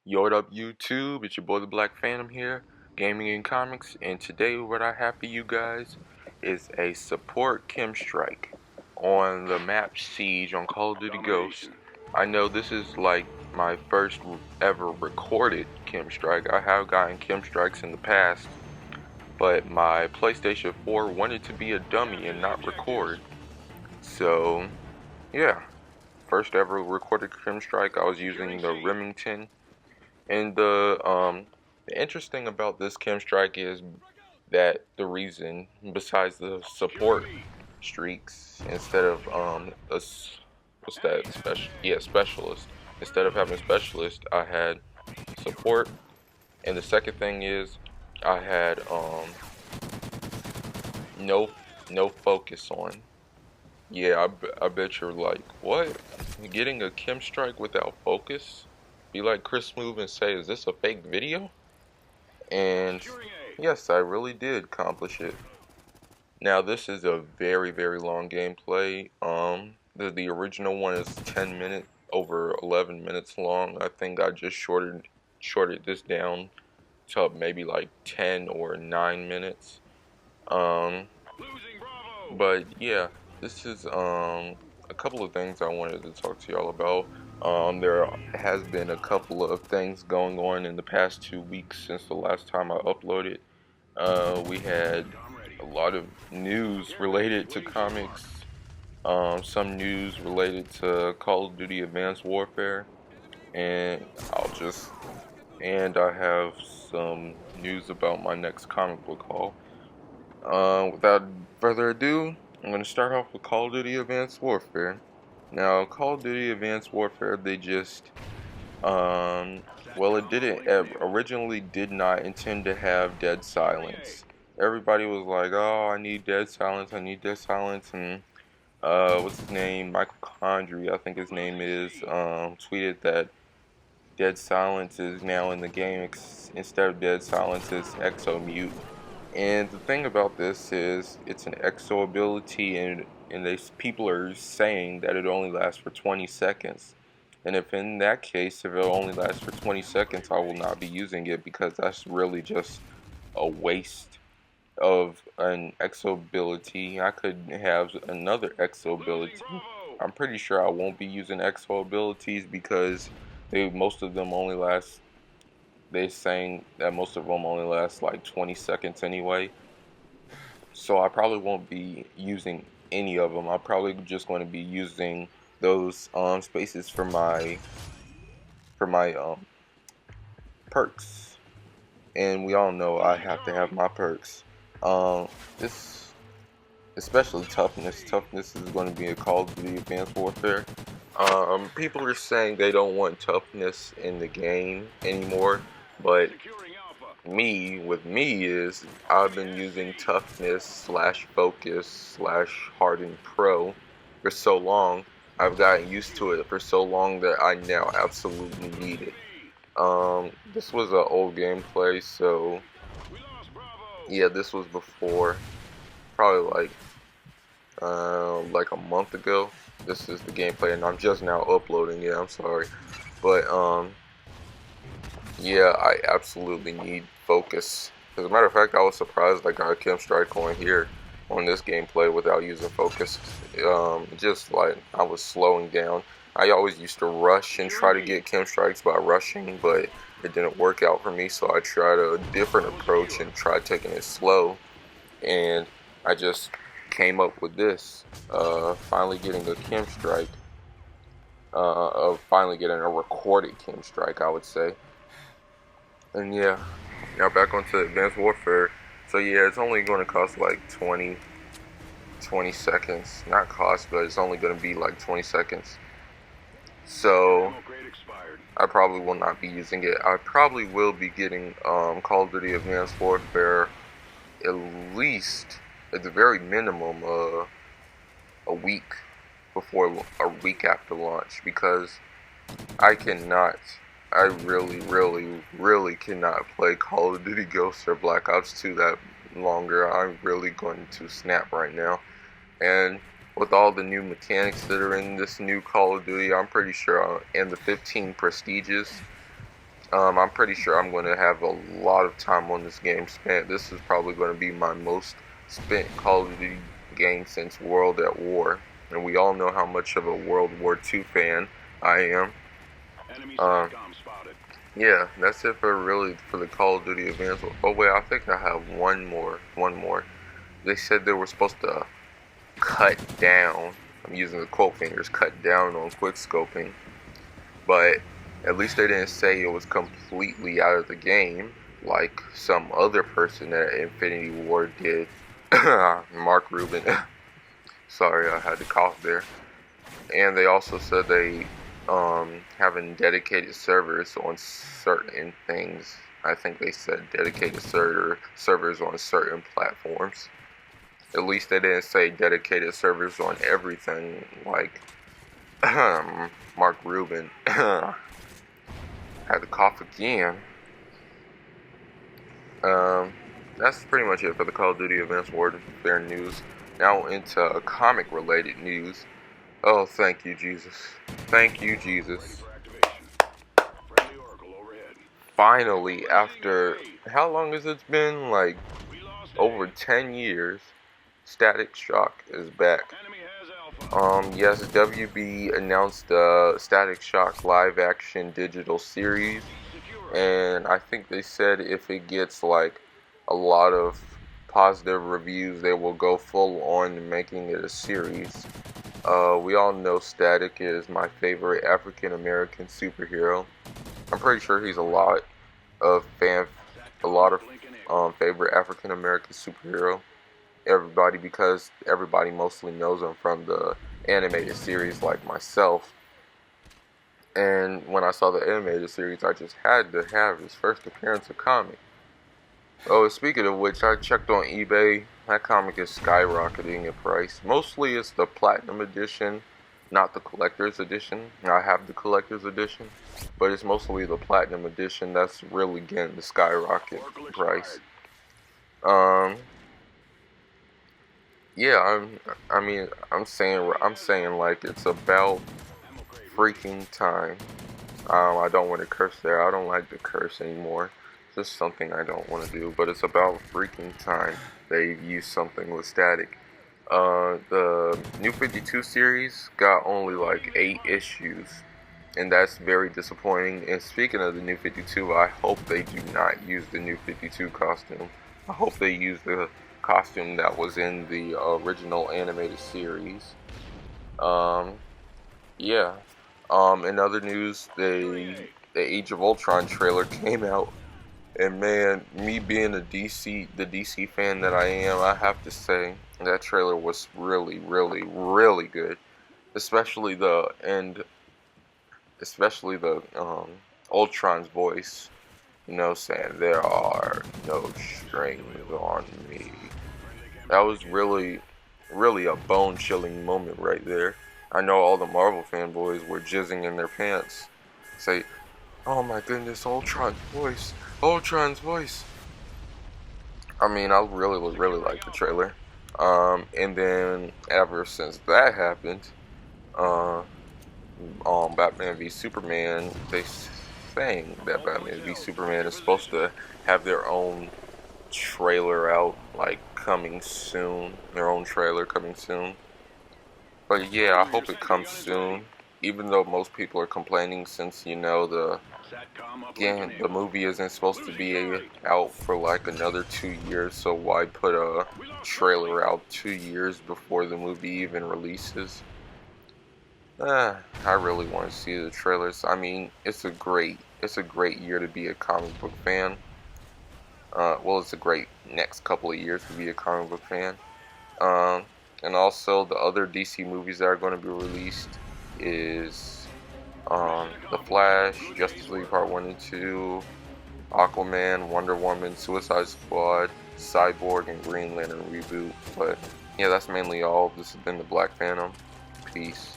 Yo, what up, YouTube? It's your boy, the Black Phantom here, gaming and comics, and today what I have for you guys is a support KEM strike on the map Siege on Call of Duty Ghosts. I know this is like my first ever recorded KEM strike. I have gotten KEM strikes in the past, but my PlayStation 4 wanted to be a dummy and not record. So, yeah, first ever recorded KEM strike. I was using the Remington. And the interesting about this KEM strike is that the reason, besides the support streaks, instead of what's that specialist. Instead of having specialist, I had support, and the second thing is I had no no focus on. Yeah, I bet you're like, what? Getting a KEM strike without focus? Be like Chris Move and say, is this a fake video? And yes, I really did accomplish it. Now this is a very long gameplay. The original one is 10 minutes, over 11 minutes long. I think I just shorted this down to maybe like 10 or 9 minutes. But yeah, this is a couple of things I wanted to talk to y'all about. There has been a couple of things going on in the past 2 weeks since the last time I uploaded. We had a lot of news related to comics, some news related to Call of Duty Advanced Warfare, and I have some news about my next comic book haul. Without further ado, I'm going to start off with Call of Duty Advanced Warfare. Now, Call of Duty Advanced Warfare, they just, well, it didn't, originally did not intend to have dead silence. Everybody was like, oh, I need dead silence, and, what's his name, Michael Condrey, I think his name is, tweeted that dead silence is now in the game, instead of dead silence, it's exo mute. And the thing about this is, it's an exo ability, and people are saying that it only lasts for 20 seconds. And if in that case, if it only lasts for 20 seconds, I will not be using it, because that's really just a waste of an exo ability. I could have another exo ability. I'm pretty sure I won't be using exo abilities because most of them only last. They're saying that most of them only last like 20 seconds anyway. So I probably won't be using any of them. I'm probably just going to be using those spaces for my perks. And we all know I have to have my perks. This, especially toughness. Toughness is going to be a Call of Duty Advanced Warfare. People are saying they don't want toughness in the game anymore, but with me is I've been using toughness slash focus slash hardened pro for so long. I've gotten used to it for so long that I now absolutely need it. This was an old gameplay, so yeah, this was before, probably like a month ago. This is the gameplay, and I'm just now uploading it. I'm sorry, but yeah, I absolutely need focus. As a matter of fact, I was surprised I got a KEM strike on here on this gameplay without using focus. Just like I was slowing down. I always used to rush and try to get KEM strikes by rushing, but it didn't work out for me, so I tried a different approach and tried taking it slow, and I just came up with this, finally getting a KEM strike, of finally getting a recorded KEM strike, I would say. And yeah, now back onto Advanced Warfare. So yeah, it's only going to cost like 20 seconds. Not cost, but it's only going to be like 20 seconds. So I probably will not be using it. I probably will be getting Call of Duty Advanced Warfare at least, at the very minimum, a week after launch, because I really cannot play Call of Duty Ghosts or Black Ops 2 that longer. I'm really going to snap right now. And with all the new mechanics that are in this new Call of Duty, I'm pretty sure, and the 15 prestiges, I'm pretty sure I'm going to have a lot of time on this game spent. This is probably going to be my most spent Call of Duty game since World at War. And we all know how much of a World War II fan I am. Yeah, that's it for the Call of Duty Advanced. Oh wait, I think I have one more. They said they were supposed to cut down. I'm using the quote fingers. Cut down on quick scoping, but at least they didn't say it was completely out of the game, like some other person at Infinity War did. Mark Rubin. Sorry, I had to cough there. And they also said they having dedicated servers on certain things. I think they said dedicated servers on certain platforms. At least they didn't say dedicated servers on everything, like Mark Rubin. Had to cough again. That's pretty much it for the Call of Duty Advanced Warfare news. Now into comic-related news. Oh, thank you, Jesus. Thank you, Jesus. Finally, after how long has it been? Like over 10 years, Static Shock is back. Yes, WB announced the Static Shock live-action digital series, and I think they said if it gets like a lot of positive reviews, they will go full on making it a series. We all know Static is my favorite African American superhero. I'm pretty sure he's a lot of favorite African American superhero. Because everybody mostly knows him from the animated series, like myself. And when I saw the animated series, I just had to have his first appearance of comic. Oh, speaking of which, I checked on eBay. That comic is skyrocketing in price. Mostly it's the Platinum Edition, not the Collector's Edition. I have the Collector's Edition, but it's mostly the Platinum Edition that's really getting the skyrocket price. Yeah, I'm saying like it's about freaking time. I don't want to curse there. I don't like to curse anymore. It's just something I don't want to do. But it's about freaking time they use something with Static. The New 52 series got only like 8 issues, and that's very disappointing. And speaking of the New 52, I hope they do not use the New 52 costume. I hope they use the costume that was in the original animated series. Yeah. In other news, the Age of Ultron trailer came out, and man, me being the DC fan that I am, I have to say that trailer was really, really, really good. Especially the Ultron's voice. You know, saying there are no strings on me. That was really, really a bone-chilling moment right there. I know all the Marvel fanboys were jizzing in their pants. Say, oh my goodness, Ultron's voice. Ultron's voice. I mean, I really like the trailer. And then ever since that happened, Batman v Superman, they saying that Batman v Superman is supposed to have their own trailer out, like coming soon. Their own trailer coming soon. But yeah, I hope it comes soon. Even though most people are complaining, since the movie isn't supposed to be out for like another 2 years, so why put a trailer out 2 years before the movie even releases? I really want to see the trailers. I mean, it's a great year to be a comic book fan. Well, it's a great next couple of years to be a comic book fan. And also the other DC movies that are going to be released is The Flash, Justice League Part 1 and 2, Aquaman, Wonder Woman, Suicide Squad, Cyborg, and Green Lantern reboot. But yeah, that's mainly all. This has been the Black Phantom. Peace.